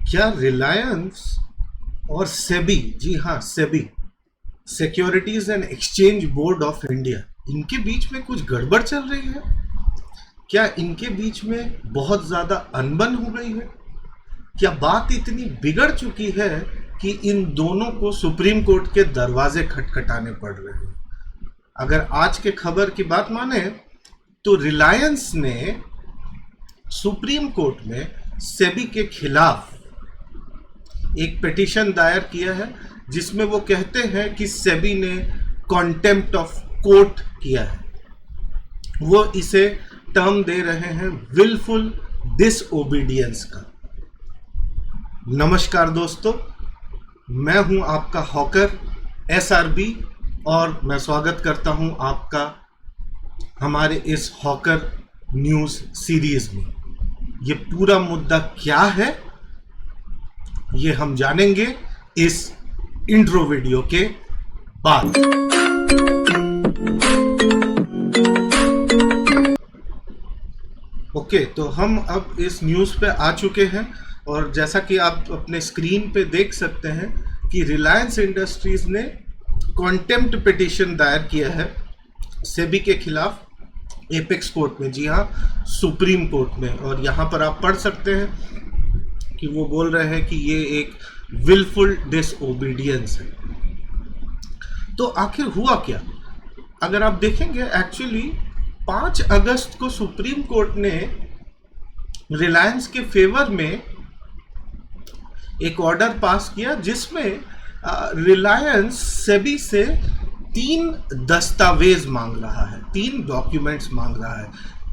क्या रिलायंस और सेबी, जी हाँ SEBI, securities and exchange board of India, इनके बीच में कुछ गड़बड़ चल रही है? क्या इनके बीच में बहुत ज्यादा अनबन हो गई है? क्या बात इतनी बिगड़ चुकी है कि इन दोनों को सुप्रीम कोर्ट के दरवाजे खटखटाने पड़ रहे हैं? अगर आज के खबर की बात माने तो रिलायंस ने सुप्रीम कोर्ट में सेबी के खिलाफ एक पिटीशन दायर किया है, जिसमें वो कहते हैं कि सेबी ने कॉन्टेम्प्ट ऑफ कोर्ट किया है। वो इसे टर्म दे रहे हैं विलफुल डिसओबीडियंस का। नमस्कार दोस्तों, मैं हूं आपका हॉकर एसआरबी और मैं स्वागत करता हूं आपका हमारे इस हॉकर न्यूज़ सीरीज में। ये पूरा मुद्दा क्या है, ये हम जानेंगे इस इंट्रो वीडियो के बाद। ओके, तो हम अब इस न्यूज़ पे आ चुके हैं और जैसा कि आप अपने स्क्रीन पे देख सकते हैं कि रिलायंस इंडस्ट्रीज ने कॉन्टेम्प्ट पिटीशन दायर किया है सेबी के खिलाफ एपेक्स कोर्ट में, जी हाँ सुप्रीम कोर्ट में। और यहाँ पर आप पढ़ सकते हैं कि वो बोल रहे हैं कि ये एक विलफुल डिसओबीडियंस है। तो आखिर हुआ क्या? अगर आप देखेंगे, एक्चुअली 5 अगस्त को सुप्रीम कोर्ट ने रिलायंस के फेवर में एक ऑर्डर पास किया, जिसमें रिलायंस सेबी से 3 दस्तावेज मांग रहा है, 3 डॉक्यूमेंट्स मांग रहा है।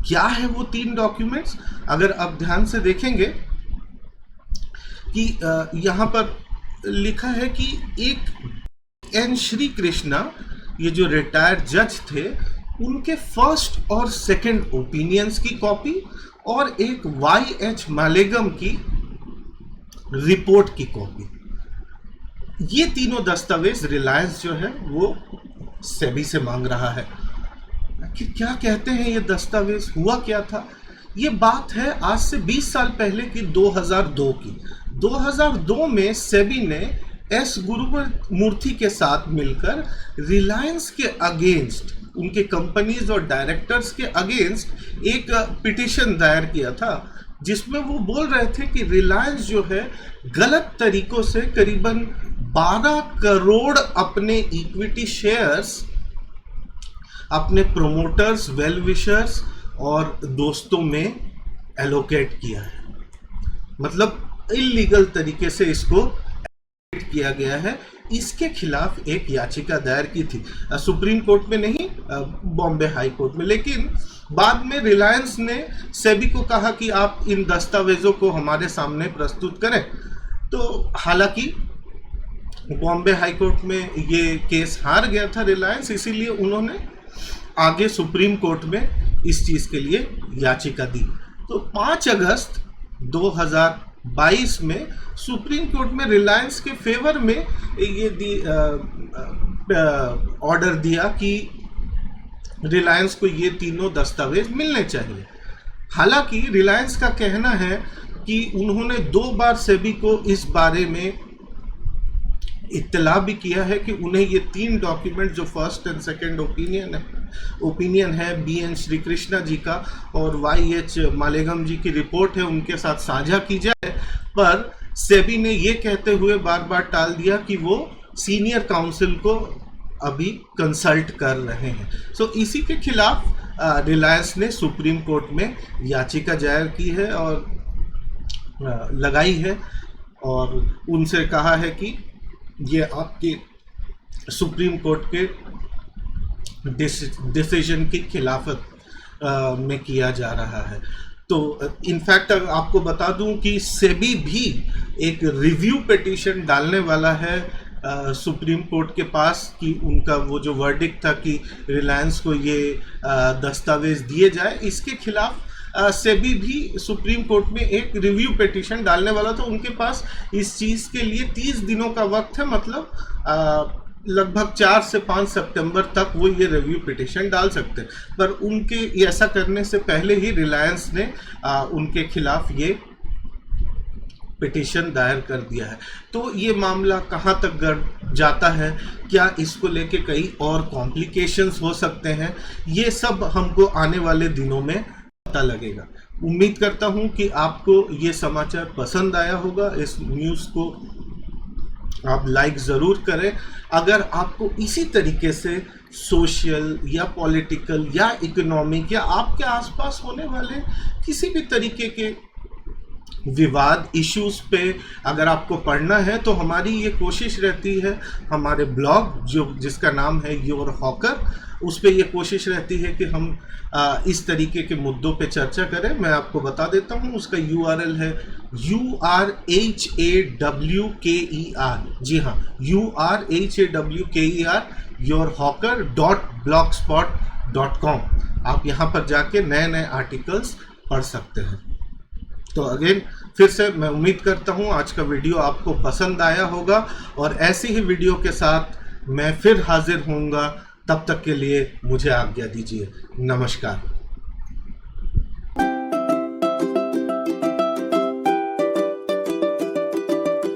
क्या है वो 3 डॉक्यूमेंट्स? अगर आप ध्यान से देखेंगे कि यहाँ पर लिखा है कि एक एन श्री कृष्णा, ये जो रिटायर्ड जज थे, उनके फर्स्ट और सेकंड ओपिनियंस की कॉपी और एक YH मालेगम की रिपोर्ट की कॉपी। ये तीनों दस्तावेज रिलायंस जो है वो सेबी से मांग रहा है। क्या कहते हैं ये दस्तावेज? हुआ क्या था? ये बात है आज से 20 साल पहले की, 2002 की। 2002 में सेबी ने एस गुरुमूर्ति के साथ मिलकर रिलायंस के अगेंस्ट, उनके कंपनीज और डायरेक्टर्स के अगेंस्ट एक पिटीशन दायर किया था, जिसमें वो बोल रहे थे कि रिलायंस जो है गलत तरीकों से करीबन 12 करोड़ अपने इक्विटी शेयर्स अपने प्रोमोटर्स, वेल विशर्स और दोस्तों में एलोकेट किया है। मतलब इलीगल तरीके से इसको किया गया है। इसके खिलाफ एक याचिका दायर की थी सुप्रीम कोर्ट में, नहीं बॉम्बे हाई कोर्ट में। लेकिन बाद में रिलायंस ने सेबी को कहा कि आप इन दस्तावेजों को हमारे सामने प्रस्तुत करें। तो हालांकि बॉम्बे हाई कोर्ट में ये केस हार गया था रिलायंस, इसीलिए उन्होंने आगे सुप्रीम कोर्ट में इस चीज के लिए याचिका दी। तो 5 अगस्त 2022 में सुप्रीम कोर्ट में रिलायंस के फेवर में ये ऑर्डर दिया कि रिलायंस को ये तीनों दस्तावेज मिलने चाहिए। हालांकि रिलायंस का कहना है कि उन्होंने 2 बार सेबी को इस बारे में इत्तला भी किया है कि उन्हें ये 3 डॉक्यूमेंट, जो फर्स्ट एंड सेकंड ओपिनियन है BN श्री कृष्णा जी का और YH मालेगम जी की रिपोर्ट है, उनके साथ साझा की जाए। पर सेबी ने ये कहते हुए बार बार टाल दिया कि वो सीनियर काउंसिल को अभी कंसल्ट कर रहे हैं। सो इसी के खिलाफ रिलायंस ने सुप्रीम कोर्ट में याचिका दायर की है और लगाई है, और उनसे कहा है कि ये आपके सुप्रीम कोर्ट के डिसीजन की खिलाफत में किया जा रहा है। तो इनफैक्ट आपको बता दूं कि सेबी भी एक रिव्यू पिटीशन डालने वाला है सुप्रीम कोर्ट के पास कि उनका वो जो वर्डिक्ट था कि रिलायंस को ये दस्तावेज दिए जाए, इसके खिलाफ सेबी भी सुप्रीम कोर्ट में एक रिव्यू पिटीशन डालने वाला था। उनके पास इस चीज़ के लिए 30 दिनों का वक्त है, मतलब लगभग 4 से 5 सितंबर तक वो ये रिव्यू पिटीशन डाल सकते हैं। पर उनके ऐसा करने से पहले ही रिलायंस ने उनके खिलाफ ये पिटीशन दायर कर दिया है। तो ये मामला कहाँ तक जाता है, क्या इसको लेके कई और कॉम्प्लिकेशंस हो सकते हैं, ये सब हमको आने वाले दिनों में पता लगेगा। उम्मीद करता हूँ कि आपको ये समाचार पसंद आया होगा। इस न्यूज़ को आप लाइक ज़रूर करें। अगर आपको इसी तरीके से सोशल या पॉलिटिकल या इकोनॉमिक या आपके आसपास होने वाले किसी भी तरीके के विवाद इश्यूज पे अगर आपको पढ़ना है, तो हमारी ये कोशिश रहती है, हमारे ब्लॉग जिसका नाम है योर हॉकर, उस पे ये कोशिश रहती है कि हम इस तरीके के मुद्दों पे चर्चा करें। मैं आपको बता देता हूँ, उसका URL है URHAWKER, जी हाँ, URHAWKER yourhawker.blogspot.com। आप यहाँ पर जाके नए नए आर्टिकल्स पढ़ सकते हैं। तो अगेन फिर से मैं उम्मीद करता हूँ आज का वीडियो आपको पसंद आया होगा, और ऐसी ही वीडियो के साथ मैं फिर हाजिर होऊंगा। तब तक के लिए मुझे आज्ञा दीजिए। नमस्कार।